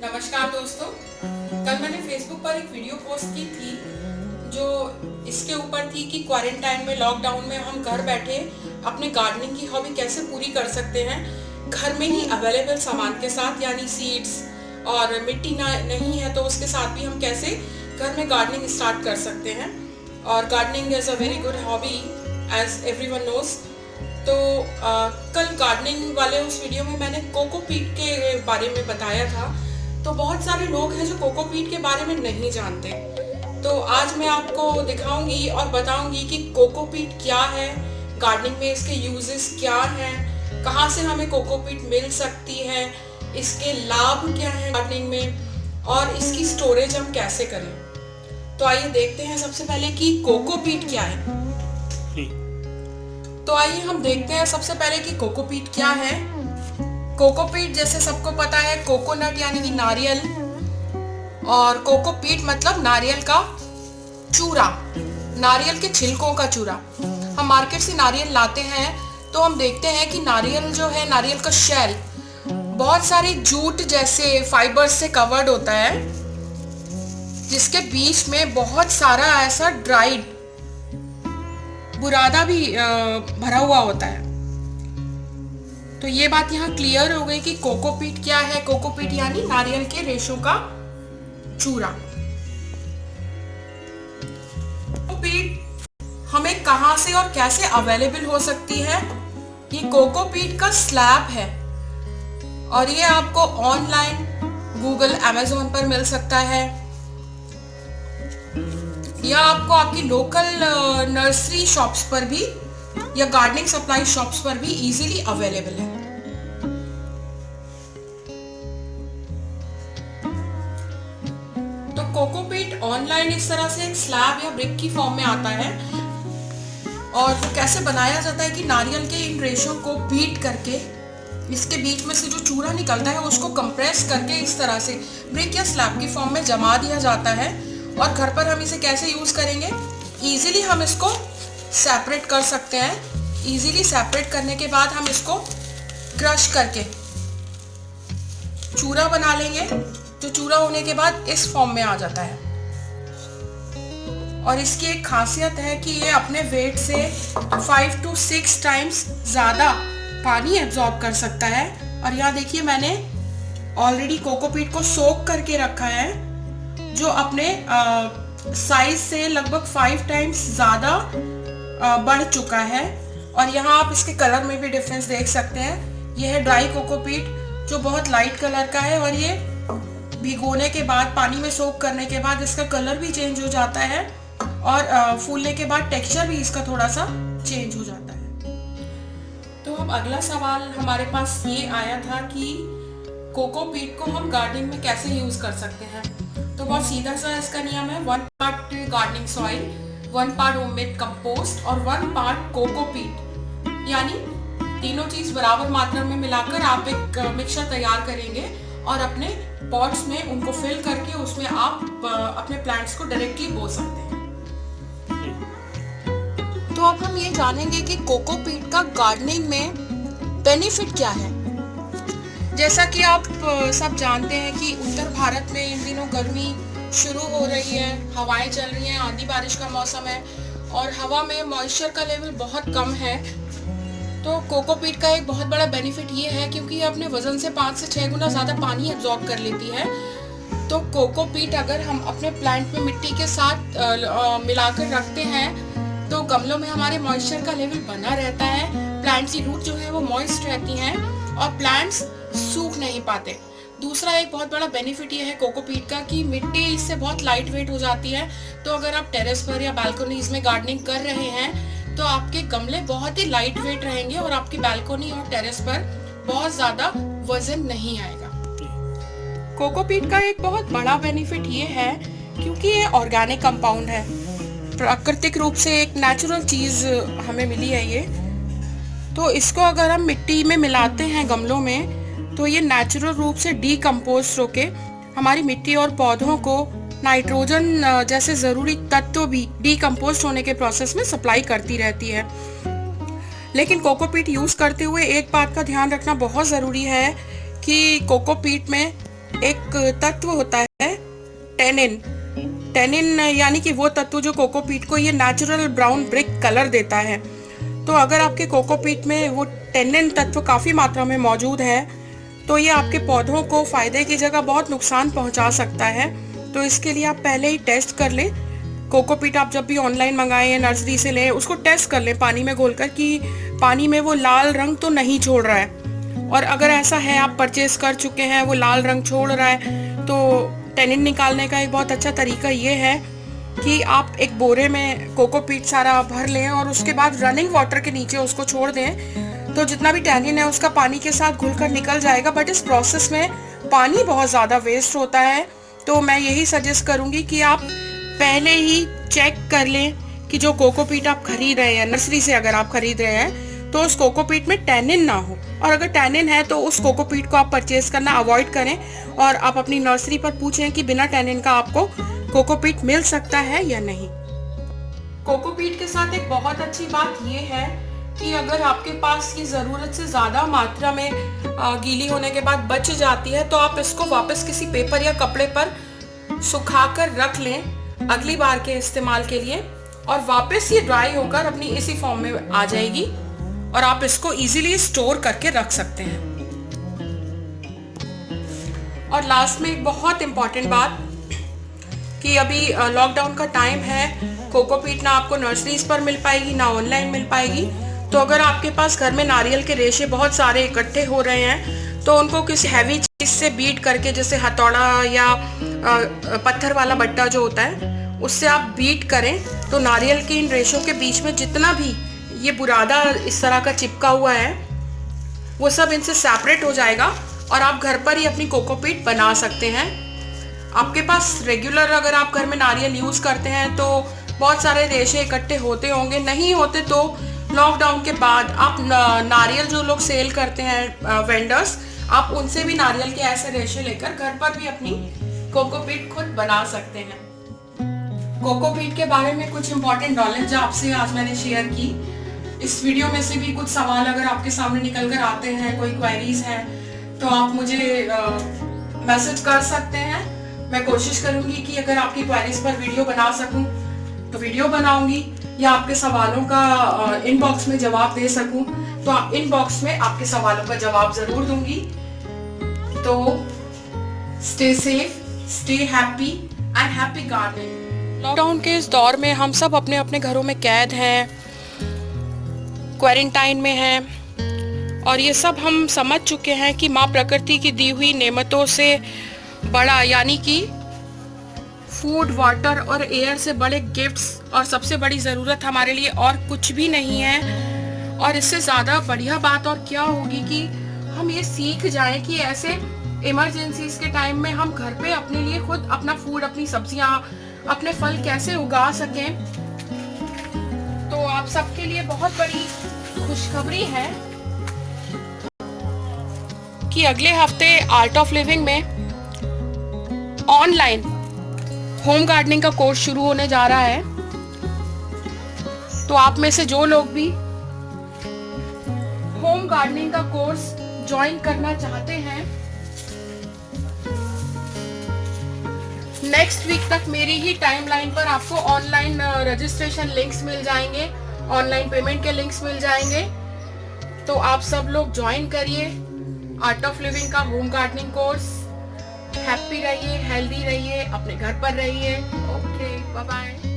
नमस्कार दोस्तों। कल मैंने फेसबुक पर एक वीडियो पोस्ट की थी जो इसके ऊपर थी कि क्वारंटाइन में, लॉकडाउन में हम घर बैठे अपने गार्डनिंग की हॉबी कैसे पूरी कर सकते हैं घर में ही अवेलेबल सामान के साथ, यानी सीड्स और मिट्टी नहीं है तो उसके साथ भी हम कैसे घर में गार्डनिंग स्टार्ट कर सकते हैं। और gardening is a very good hobby as everyone knows. तो कल गार्डनिंग वाले उस वीडियो में मैंने कोकोपीट के बारे में बताया था। तो बहुत सारे लोग हैं जो कोकोपीट के बारे में नहीं जानते, तो आज मैं आपको दिखाऊंगी और बताऊंगी कि कोकोपीट क्या है, गार्डनिंग में इसके यूजेस क्या हैं, कहाँ से हमें कोकोपीट मिल सकती है, इसके लाभ क्या हैं गार्डनिंग में, और इसकी स्टोरेज हम कैसे करें। तो आइए देखते हैं सबसे पहले कि कोकोपीट क्या है। तो आइए हम देखते हैं सबसे पहले कि कोकोपीट क्या है। कोकोपीट जैसे सबको पता है कोकोनट यानी कि नारियल, और कोकोपीट मतलब नारियल का चूरा, नारियल के छिलकों का चूरा। हम मार्केट से नारियल लाते हैं तो हम देखते हैं कि नारियल जो है, नारियल का शेल बहुत सारे जूट जैसे फाइबर्स से कवर्ड होता है, जिसके बीच में बहुत सारा ऐसा ड्राइड बुरादा भी भरा हुआ होता है। तो ये बात यहाँ क्लियर हो गई कि कोकोपीट क्या है। कोकोपीट यानी नारियल के रेशों का चूरा। कोकोपीट हमें कहां से और कैसे अवेलेबल हो सकती है? ये कोकोपीट का स्लैब है और ये आपको ऑनलाइन गूगल, अमेज़न पर मिल सकता है, या आपको आपकी लोकल नर्सरी शॉप्स पर भी या गार्डनिंग सप्लाई शॉप्स पर भी इजीली अवेलेबल है। तो कोकोपीट ऑनलाइन इस तरह से एक स्लैब या ब्रिक की फॉर्म में आता है, और वो कैसे बनाया जाता है कि नारियल के इन रेशों को बीट करके इसके बीच में से जो चूरा निकलता है उसको कंप्रेस करके इस तरह से ब्रिक या स्लैब की फॉर्म में जमा दिया जाता है। और घर पर हम इसे कैसे यूज करेंगे? इजीली हम इसको सेपरेट कर सकते हैं। इजीली सेपरेट करने के बाद हम इसको क्रश करके चूरा बना लेंगे, जो चूरा होने के बाद इस फॉर्म में आ जाता है। और इसकी एक खासियत है कि ये अपने वेट से 5 to 6 टाइम्स ज़्यादा पानी एब्जॉर्ब कर सकता है। और यहाँ देखिए मैंने ऑलरेडी कोकोपीट को सोक करके रखा है, जो अपने साइज से लगभग 5 टाइम्स ज़्यादा बढ़ चुका है। और यहाँ आप इसके कलर में भी डिफरेंस देख सकते हैं। यह है ड्राई कोकोपीट जो बहुत लाइट कलर का है, और ये भिगोने के बाद, पानी में सोक करने के बाद इसका कलर भी चेंज हो जाता है, और फूलने के बाद टेक्सचर भी इसका थोड़ा सा चेंज हो जाता है। तो अब अगला सवाल हमारे पास ये आया था कि कोकोपीट को हम गार्डनिंग में कैसे यूज कर सकते हैं। तो बहुत सीधा सा इसका नियम है, 1 part gardening soil, 1 part homemade compost और 1 पार्ट कोकोपीट, यानी तीनों चीज बराबर मात्रा में मिलाकर आप एक मिक्सचर तैयार करेंगे और अपने पॉट्स में उनको फिल करके उसमें आप अपने प्लांट्स को डायरेक्टली बो सकते हैं। तो अब हम ये जानेंगे कि कोकोपीट का गार्डनिंग में बेनिफिट क्या है। जैसा कि आप सब जानते हैं कि उत्तर भारत में इन दिनों गर्मी शुरू हो रही है, हवाएं चल रही हैं, आंधी बारिश का मौसम है और हवा में मॉइस्चर का लेवल बहुत कम है। तो कोकोपीट का एक बहुत बड़ा बेनिफिट ये है क्योंकि ये अपने वजन से 5 से 6 गुना ज़्यादा पानी एब्जॉर्ब कर लेती है। तो कोकोपीट अगर हम अपने प्लांट में मिट्टी के साथ मिलाकर रखते हैं तो गमलों में हमारे मॉइस्चर का लेवल बना रहता है, प्लांट की रूट जो है वो मॉइस्ट रहती हैं और प्लांट्स सूख नहीं पाते। दूसरा एक बहुत बड़ा बेनिफिट ये है कोकोपीट का कि मिट्टी इससे बहुत लाइट वेट हो जाती है। तो अगर आप टेरेस पर या बालकनीज में गार्डनिंग कर रहे हैं तो आपके गमले बहुत ही लाइट वेट रहेंगे और आपकी बालकनी और टेरेस पर बहुत ज्यादा वजन नहीं आएगा। कोकोपीट का एक बहुत बड़ा बेनिफिट ये है क्योंकि ये ऑर्गेनिक कंपाउंड है, प्राकृतिक रूप से एक नेचुरल चीज हमें मिली है ये। तो इसको अगर हम मिट्टी में मिलाते हैं गमलों में तो ये नेचुरल रूप से डीकम्पोज होके हमारी मिट्टी और पौधों को नाइट्रोजन जैसे ज़रूरी तत्व भी डीकम्पोज होने के प्रोसेस में सप्लाई करती रहती है। लेकिन कोकोपीट यूज़ करते हुए एक बात का ध्यान रखना बहुत ज़रूरी है कि कोकोपीट में एक तत्व होता है टेनिन। टेनिन यानी कि वो तत्व जो कोकोपीट को ये नेचुरल ब्राउन ब्रिक कलर देता है। तो अगर आपके कोकोपीट में वो टेनिन तत्व काफ़ी मात्रा में मौजूद है तो ये आपके पौधों को फायदे की जगह बहुत नुकसान पहुंचा सकता है। तो इसके लिए आप पहले ही टेस्ट कर लें। कोकोपीट आप जब भी ऑनलाइन मंगाएं या नर्सरी से लें, उसको टेस्ट कर लें पानी में घोलकर कि पानी में वो लाल रंग तो नहीं छोड़ रहा है। और अगर ऐसा है, आप परचेज कर चुके हैं, वो लाल रंग छोड़ रहा है, तो टेनिन निकालने का एक बहुत अच्छा तरीका ये है कि आप एक बोरे में कोकोपीट सारा भर लें और उसके बाद रनिंग वाटर के नीचे उसको छोड़ दें। तो जितना भी टैनिन है उसका पानी के साथ घुलकर निकल जाएगा। बट इस प्रोसेस में पानी बहुत ज़्यादा वेस्ट होता है। तो मैं यही सजेस्ट करूँगी कि आप पहले ही चेक कर लें कि जो कोकोपीट आप खरीद रहे हैं नर्सरी से, अगर आप खरीद रहे हैं तो उस कोकोपीट में टैनिन ना हो, और अगर टैनिन है तो उस कोकोपीट को आप परचेज करना अवॉइड करें और आप अपनी नर्सरी पर पूछें कि बिना टैनिन का आपको कोकोपीट मिल सकता है या नहीं। कोकोपीट के साथ एक बहुत अच्छी बात यह है कि अगर आपके पास की ज़रूरत से ज़्यादा मात्रा में गीली होने के बाद बच जाती है तो आप इसको वापस किसी पेपर या कपड़े पर सुखाकर रख लें अगली बार के इस्तेमाल के लिए, और वापस ये ड्राई होकर अपनी इसी फॉर्म में आ जाएगी और आप इसको इजीली स्टोर करके रख सकते हैं। और लास्ट में एक बहुत इंपॉर्टेंट बात कि अभी लॉकडाउन का टाइम है, कोकोपीट ना आपको नर्सरीज पर मिल पाएगी ना ऑनलाइन मिल पाएगी। तो अगर आपके पास घर में नारियल के रेशे बहुत सारे इकट्ठे हो रहे हैं तो उनको किसी हैवी चीज से बीट करके, जैसे हथौड़ा या पत्थर वाला बट्टा जो होता है उससे आप बीट करें तो नारियल के इन रेशों के बीच में जितना भी ये बुरादा इस तरह का चिपका हुआ है वो सब इनसे सेपरेट हो जाएगा और आप घर पर ही अपनी कोकोपीट बना सकते हैं। आपके पास रेगुलर अगर आप घर में नारियल यूज़ करते हैं तो बहुत सारे रेशे इकट्ठे होते होंगे, नहीं होते तो लॉकडाउन के बाद आप नारियल जो लोग सेल करते हैं वेंडर्स, आप उनसे भी नारियल के ऐसे रेशे लेकर घर पर भी अपनी कोकोपीट खुद बना सकते हैं। कोकोपीट के बारे में कुछ इंपॉर्टेंट नॉलेज आपसे आज मैंने शेयर की। इस वीडियो में से भी कुछ सवाल अगर आपके सामने निकल कर आते हैं, कोई क्वेरीज हैं, तो आप मुझे मैसेज कर सकते हैं। मैं कोशिश करूंगी कि अगर आपकी क्वेरीज पर वीडियो बना सकूं तो वीडियो बनाऊंगी, या आपके सवालों का इनबॉक्स में जवाब दे सकूं तो इनबॉक्स में आपके सवालों का जवाब जरूर दूंगी। तो stay safe, stay happy and happy gardening. Lockdown के इस दौर में हम सब अपने अपने घरों में कैद हैं, क्वारंटाइन में हैं, और ये सब हम समझ चुके हैं कि माँ प्रकृति की दी हुई नेमतों से बड़ा, यानी कि फूड, वाटर और एयर से बड़े गिफ्ट्स और सबसे बड़ी ज़रूरत हमारे लिए और कुछ भी नहीं है। और इससे ज़्यादा बढ़िया बात और क्या होगी कि हम ये सीख जाएं कि ऐसे इमरजेंसीज के टाइम में हम घर पे अपने लिए खुद अपना फूड, अपनी सब्जियां, अपने फल कैसे उगा सकें। तो आप सबके लिए बहुत बड़ी खुशखबरी है कि अगले हफ्ते आर्ट ऑफ लिविंग में ऑनलाइन होम गार्डनिंग का कोर्स शुरू होने जा रहा है। तो आप में से जो लोग भी होम गार्डनिंग का कोर्स ज्वाइन करना चाहते हैं, नेक्स्ट वीक तक मेरी ही टाइमलाइन पर आपको ऑनलाइन रजिस्ट्रेशन लिंक्स मिल जाएंगे, ऑनलाइन पेमेंट के लिंक्स मिल जाएंगे। तो आप सब लोग ज्वाइन करिए आर्ट ऑफ लिविंग का होम गार्डनिंग कोर्स। हैप्पी रहिए, हेल्दी रहिए, अपने घर पर रहिए। Okay, bye bye.